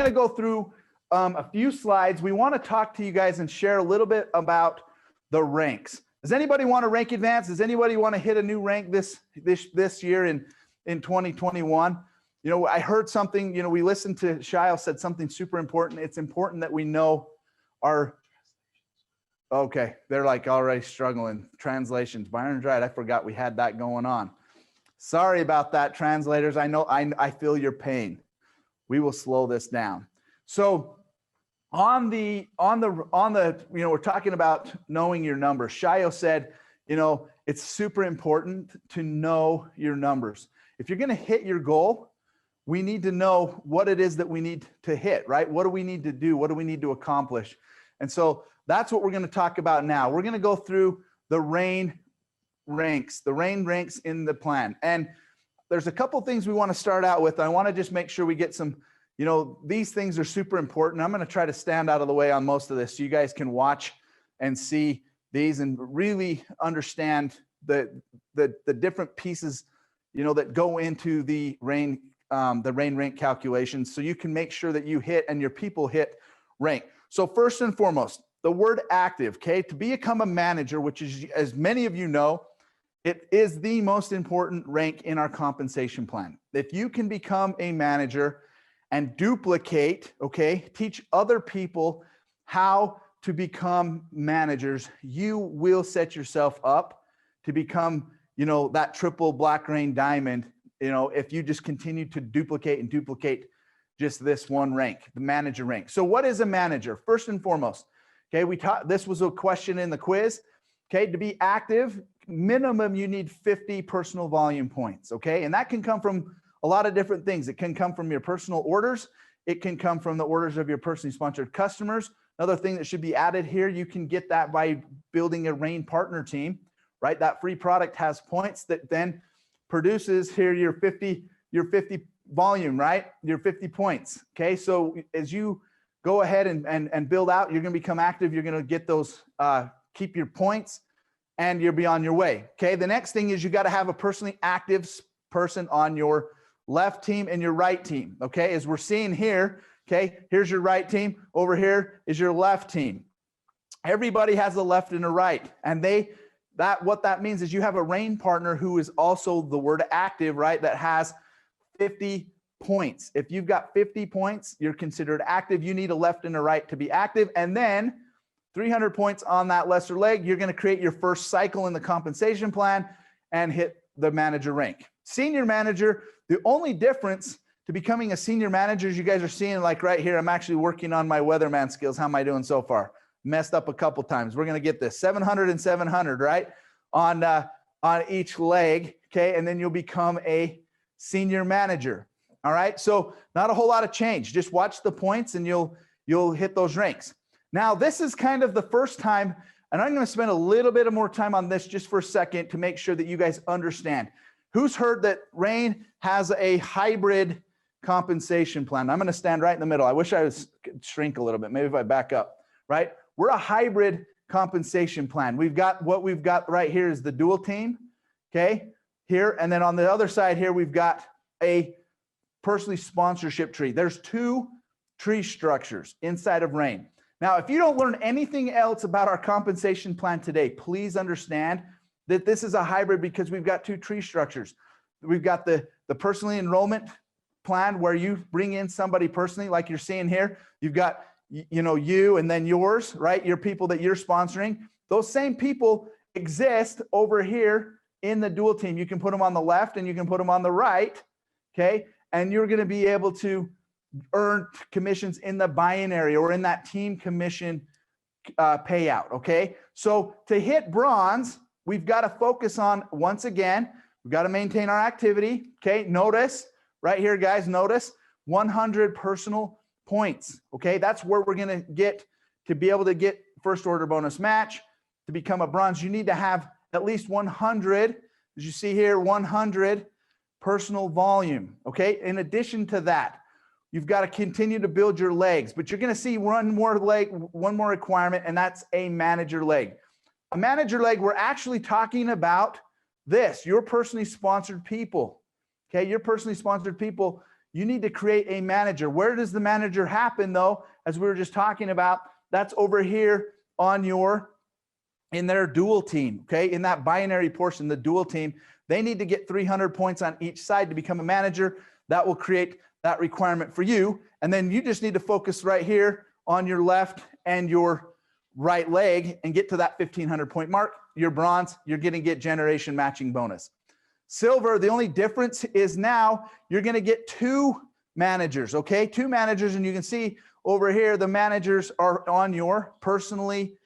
going to go through a few slides. We want to talk to you guys and share a little bit about the ranks. Does anybody want to rank advance? Does anybody want to hit a new rank this year in 2021? You know, I heard something, you know, we listened to Shile said something super important. It's important that we know our, okay, they're like already struggling. Translations, Byron's right. I forgot we had that going on. Sorry about that, translators. I know, I feel your pain. We will slow this down. So on the, you know, we're talking about knowing your numbers. Shio said, you know, it's super important to know your numbers. If you're going to hit your goal, we need to know what it is that we need to hit, right? What do we need to do? What do we need to accomplish? And so that's what we're going to talk about now. We're going to go through the RAIN ranks in the plan. And there's a couple things we want to start out with. I want to just make sure we get some, you know, these things are super important. I'm going to try to stand out of the way on most of this so you guys can watch and see these and really understand the different pieces, you know, that go into the RAIN rank calculations, so you can make sure that you hit and your people hit rank. So first and foremost, the word active, okay? To become a manager, which is, as many of you know, it is the most important rank in our compensation plan. If you can become a manager and duplicate, okay, teach other people how to become managers, you will set yourself up to become, you know, that triple black rain diamond, you know, if you just continue to duplicate just this one rank, the manager rank. So what is a manager? First and foremost, okay, this was a question in the quiz. Okay, to be active, minimum you need 50 personal volume points, okay? And that can come from a lot of different things. It can come from your personal orders. It can come from the orders of your personally sponsored customers. Another thing that should be added here, you can get that by building a RAIN partner team, right? That free product has points that then produces here your 50 volume, right? Your 50 points, okay? So as you go ahead and build out, you're gonna become active, you're gonna get those, keep your points, and you'll be on your way, okay? The next thing is you gotta have a personally active person on your left team and your right team, okay? As we're seeing here, okay, here's your right team, over here is your left team. Everybody has a left and a right, and what that means is you have a RAIN partner who is also the word active, right? That has 50 points. If you've got 50 points, you're considered active. You need a left and a right to be active. And then 300 points on that lesser leg, you're going to create your first cycle in the compensation plan and hit the manager rank. Senior manager, the only difference to becoming a senior manager, as you guys are seeing, like right here, I'm actually working on my weatherman skills. How am I doing so far? Messed up a couple times. We're going to get this 700 and 700, right? On each leg, okay? And then you'll become a senior manager. All right, so not a whole lot of change. Just watch the points and you'll hit those ranks. Now, this is kind of the first time, and I'm going to spend a little bit of more time on this just for a second to make sure that you guys understand. Who's heard that RAIN has a hybrid compensation plan? I'm going to stand right in the middle. I wish I could shrink a little bit. Maybe if I back up, right? We're a hybrid compensation plan. What we've got right here is the dual team, okay? Here, and then on the other side here, we've got a personally sponsorship tree. There's two tree structures inside of RAIN. Now, if you don't learn anything else about our compensation plan today, please understand that this is a hybrid because we've got two tree structures. We've got the personally enrollment plan where you bring in somebody personally, like you're seeing here. You've got, you know, you and then yours, right? Your people that you're sponsoring. Those same people exist over here in the dual team. You can put them on the left and you can put them on the right, okay? And you're going to be able to earn commissions in the binary or in that team commission payout, okay? So to hit bronze, we've got to focus on, once again, we've got to maintain our activity, okay? Notice, right here, guys, notice 100 personal points, okay? That's where we're going to get to be able to get first order bonus match. To become a bronze, you need to have at least 100, as you see here, 100 personal volume, okay? In addition to that, you've got to continue to build your legs, but you're going to see one more requirement, and that's a manager leg. A manager leg, we're actually talking about this, your personally sponsored people, okay? Your personally sponsored people, You need to create a manager. Where does the manager happen though? As we were just talking about, that's over here on in their dual team, okay? In that binary portion, the dual team, they need to get 300 points on each side to become a manager. That will create that requirement for you. And then you just need to focus right here on your left and your right leg and get to that 1,500 point mark. You're bronze, you're going to get generation matching bonus. Silver, the only difference is now you're going to get 2 managers, okay? 2 managers, and you can see over here, the managers are on your personally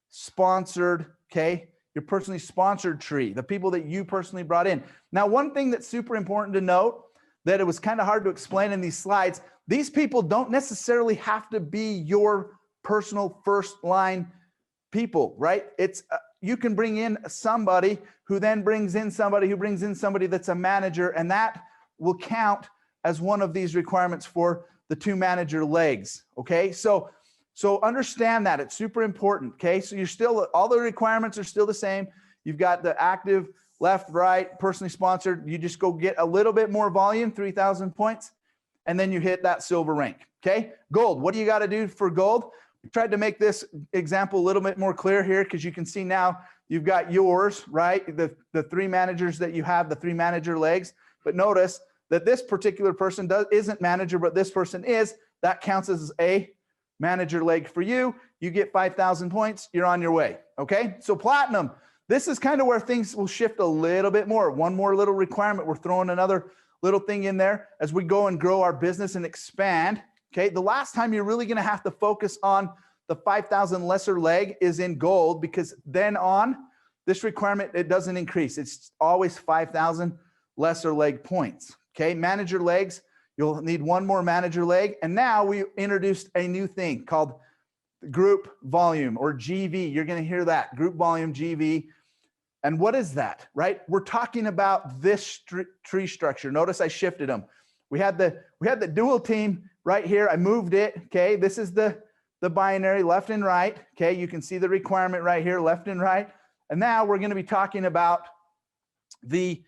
sponsored, okay? Your personally sponsored tree, the people that you personally brought in. Now, one thing that's super important to note that it was kind of hard to explain in these slides, these people don't necessarily have to be your personal first line people, right? It's you can bring in somebody who then brings in somebody who brings in somebody that's a manager, and that will count as one of these requirements for the 2 manager legs, okay? So understand that it's super important, okay? So you're still, all the requirements are still the same. You've got the active, left, right, personally sponsored. You just go get a little bit more volume, 3,000 points, and then you hit that silver rank, okay? Gold, what do you got to do for gold? We tried to make this example a little bit more clear here because you can see now you've got yours, right? The 3 managers that you have, the 3 manager legs, but notice that this particular person isn't manager, but this person is. That counts as a manager leg for you. You get 5,000 points, you're on your way, okay? So platinum, this is kind of where things will shift a little bit more. One more little requirement. We're throwing another little thing in there as we go and grow our business and expand, okay? The last time you're really gonna have to focus on the 5,000 lesser leg is in gold, because then on this requirement, it doesn't increase. It's always 5,000 lesser leg points, okay? Manager legs, you'll need 1 more manager leg. And now we introduced a new thing called group volume, or GV. You're going to hear that, group volume, GV. And what is that, right? We're talking about this tree structure. Notice I shifted them. We had the dual team right here. I moved it, okay? This is the binary, left and right, okay? You can see the requirement right here, left and right. And now we're going to be talking about the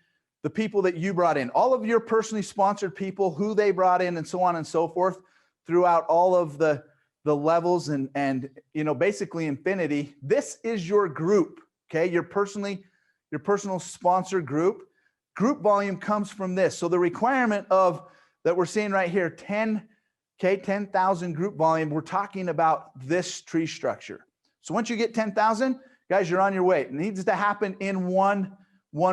people that you brought in, all of your personally sponsored people, who they brought in, and so on and so forth throughout all of the levels and you know, basically infinity. This is your group, okay? Your personal sponsor group. Group volume comes from this. So the requirement of that we're seeing right here, 10,000 group volume, we're talking about this tree structure. So once you get 10,000, guys, you're on your way. It needs to happen in one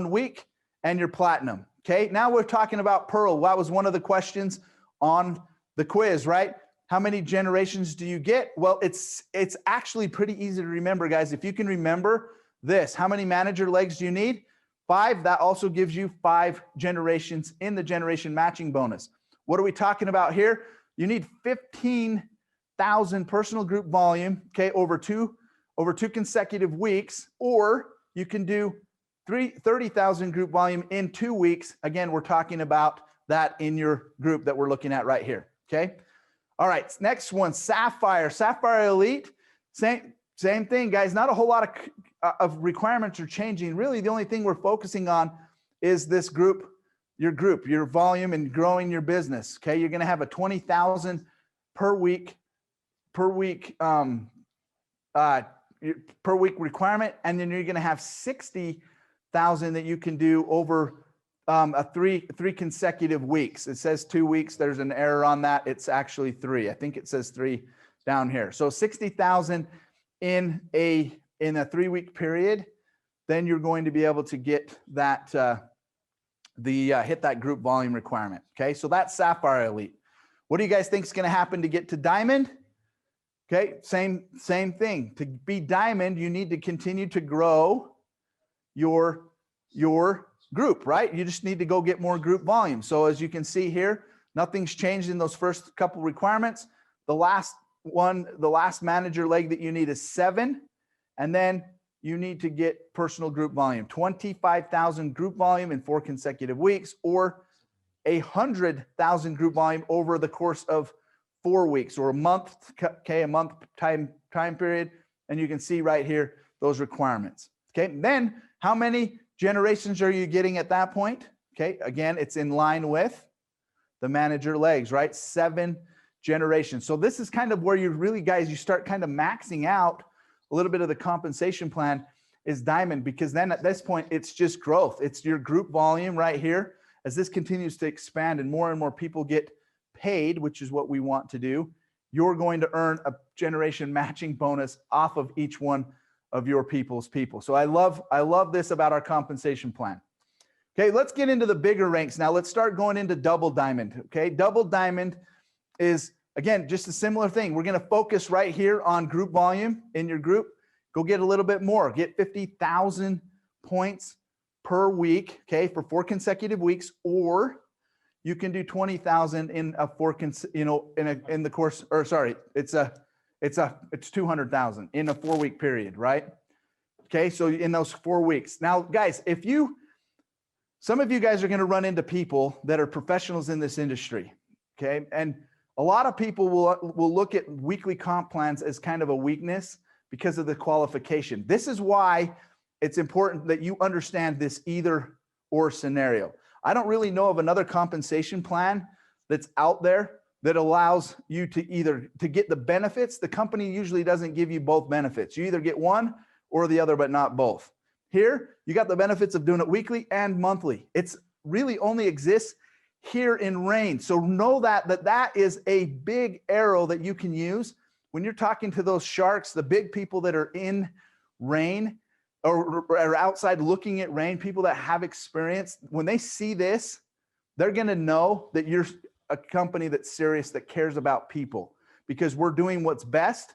week, and you're platinum, okay? Now we're talking about pearl. That was one of the questions on the quiz, right? How many generations do you get? Well, it's actually pretty easy to remember, guys. If you can remember this, how many manager legs do you need? 5. That also gives you 5 generations in the generation matching bonus. What are we talking about here? You need 15,000 personal group volume, okay, over two consecutive weeks, or you can do 30,000 group volume in 2 weeks. Again, we're talking about that in your group that we're looking at right here, okay? All right, next one, Sapphire. Sapphire Elite, same thing, guys. Not a whole lot of requirements are changing. Really, the only thing we're focusing on is this group, your volume and growing your business, okay? You're gonna have a 20,000 per week requirement, and then you're gonna have 60,000 that you can do over three consecutive weeks. It says 2 weeks. There's an error on that. It's actually 3. I think it says 3 down here. So 60,000 in a 3-week period. Then you're going to be able to get that hit that group volume requirement. Okay, so that's Sapphire Elite. What do you guys think is going to happen to get to Diamond? Okay, same thing. To be Diamond, you need to continue to grow your group, right? You just need to go get more group volume. So as you can see here, nothing's changed in those first couple requirements. The last manager leg that you need is 7, and then you need to get personal group volume, 25,000 group volume in 4 consecutive weeks, or 100,000 group volume over the course of 4 weeks, or a month, okay, a month time period. And you can see right here those requirements. Okay, then how many generations are you getting at that point? Okay, again, it's in line with the manager legs, right? 7 generations. So this is kind of where you really, guys, you start kind of maxing out a little bit of the compensation plan is diamond, because then at this point, it's just growth. It's your group volume right here. As this continues to expand and more people get paid, which is what we want to do, you're going to earn a generation matching bonus off of each one of your people's people. So I love this about our compensation plan. Okay, let's get into the bigger ranks now. Let's start going into double diamond. Okay, double diamond is, again, just a similar thing. We're going to focus right here on group volume in your group. Go get a little bit more. Get 50,000 points per week, okay, for 4 consecutive weeks, or you can do 20,000 in a in the course, or sorry, it's 200,000 in a 4-week period, right? Okay, so in those 4 weeks. Now, guys, some of you guys are going to run into people that are professionals in this industry, okay? And a lot of people will look at weekly comp plans as kind of a weakness because of the qualification. This is why it's important that you understand this either or scenario. I don't really know of another compensation plan that's out there that allows you to get the benefits. The company usually doesn't give you both benefits. You either get one or the other, but not both. Here, you got the benefits of doing it weekly and monthly. It's really only exists here in Rain. So know that is a big arrow that you can use when you're talking to those sharks, the big people that are in Rain or outside looking at Rain, people that have experience. When they see this, they're going to know that you're a company that's serious, that cares about people, because we're doing what's best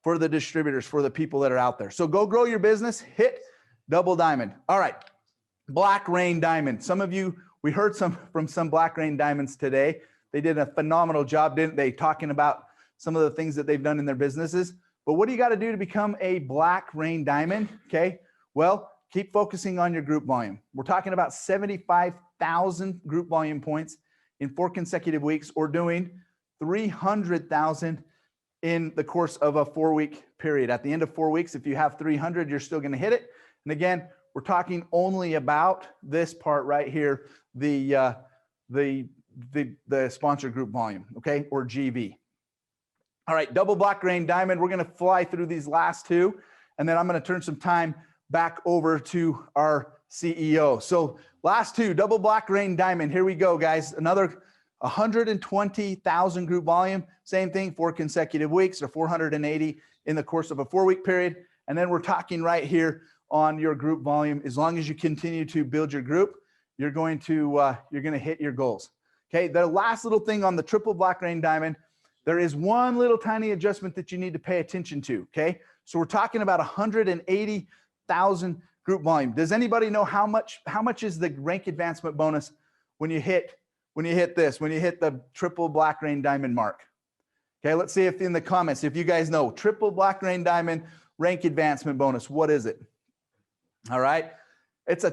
for the distributors, for the people that are out there. So go grow your business, hit double diamond. All right, Black Rain Diamond. Some of you, we heard from some Black Rain Diamonds today. They did a phenomenal job, didn't they? Talking about some of the things that they've done in their businesses. But what do you got to do to become a Black Rain Diamond? Okay, well, keep focusing on your group volume. We're talking about 75,000 group volume points in 4 consecutive weeks, or doing 300,000 in the course of a 4-week period. At the end of 4 weeks, if you have 300, you're still going to hit it. And again, we're talking only about this part right here, the sponsor group volume, okay, or GV. All right, double Black Rain Diamond. We're going to fly through these last 2, and then I'm going to turn some time back over to our CEO. So last 2, double Black Rain Diamond. Here we go, guys. Another 120,000 group volume. Same thing, 4 consecutive weeks, or 480 in the course of a 4-week period. And then we're talking right here on your group volume. As long as you continue to build your group, you're going to hit your goals. Okay. The last little thing on the triple Black Rain Diamond, there is one little tiny adjustment that you need to pay attention to. Okay. So we're talking about 180,000 group volume. Does anybody know how much is the rank advancement bonus when you hit the triple Black Rain Diamond mark? Okay, let's see if in the comments, if you guys know, triple Black Rain Diamond rank advancement bonus, what is it? All right, it's a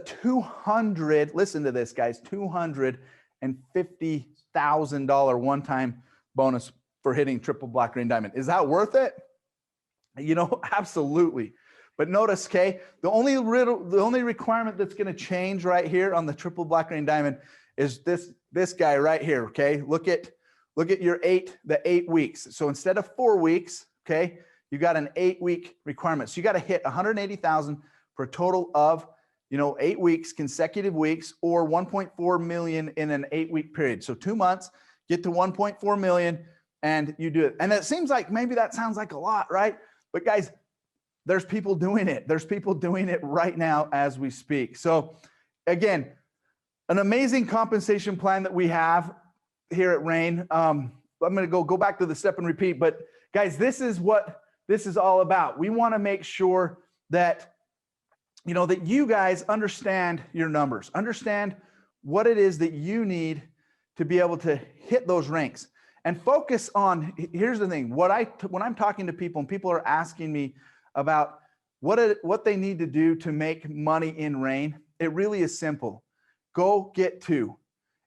listen to this, guys, $250,000 one-time bonus for hitting triple Black Rain Diamond. Is that worth it? You know, absolutely. But notice, okay, the only requirement that's going to change right here on the triple Black Rain Diamond is this guy right here. Okay, look at your the 8 weeks. So instead of 4 weeks, okay, you got an 8-week requirement. So you got to hit 180,000 for a total of 8 weeks, consecutive weeks, or 1.4 million in an 8-week period. So 2 months, get to 1.4 million, and you do it. And it seems like maybe that sounds like a lot, right? But guys, there's people doing it. There's people doing it right now as we speak. So again, an amazing compensation plan that we have here at Rain. I'm going to go back to the step and repeat, but guys, this is what this is all about. We want to make sure that, that you guys understand your numbers, understand what it is that you need to be able to hit those ranks, and focus on, here's the thing, when I'm talking to people and people are asking me about what they need to do to make money in Rain, it really is simple. Go get 2.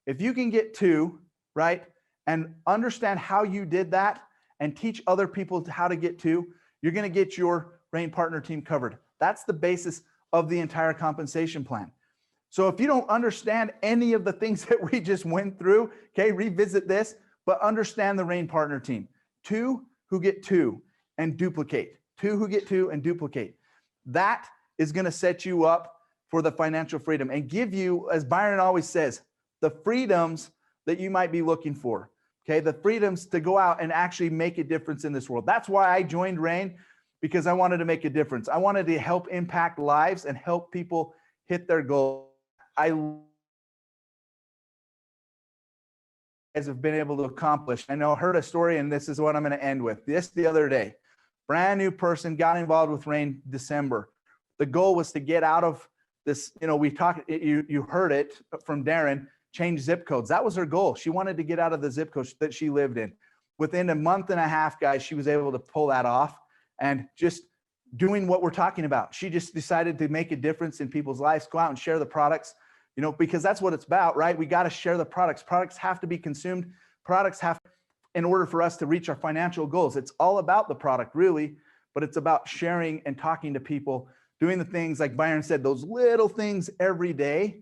If you can get 2, right, and understand how you did that and teach other people how to get 2, you're going to get your Rain partner team covered. That's the basis of the entire compensation plan. So if you don't understand any of the things that we just went through, okay, revisit this, but understand the Rain Partner Team. 2 who get 2 and duplicate. 2 who get 2 and duplicate. That is going to set you up for the financial freedom and give you, as Byron always says, the freedoms that you might be looking for. Okay, the freedoms to go out and actually make a difference in this world. That's why I joined Rain, because I wanted to make a difference. I wanted to help impact lives and help people hit their goals. I guys have been able to accomplish. I know I heard a story, and this is what I'm going to end with. This the other day, brand new person got involved with Rain December. The goal was to get out of this, we talked, you heard it from Darren, change zip codes. That was her goal. She wanted to get out of the zip code that she lived in. Within a month and a half, guys, she was able to pull that off and just doing what we're talking about. She just decided to make a difference in people's lives, go out and share the products, because that's what it's about, right? We got to share the products. Products have to be consumed. Products have, in order for us to reach our financial goals. It's all about the product, really, but it's about sharing and talking to people, doing the things like Byron said, those little things every day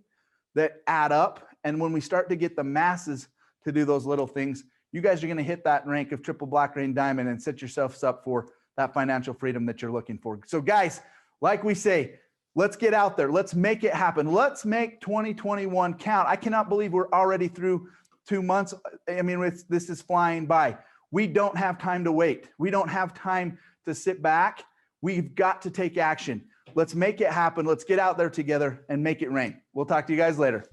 that add up. And when we start to get the masses to do those little things, you guys are going to hit that rank of triple black rain diamond and set yourselves up for that financial freedom that you're looking for. So guys, like we say, let's get out there. Let's make it happen. Let's make 2021 count. I cannot believe we're already through 2 months. I mean, this is flying by. We don't have time to wait. We don't have time to sit back. We've got to take action. Let's make it happen. Let's get out there together and make it rain. We'll talk to you guys later.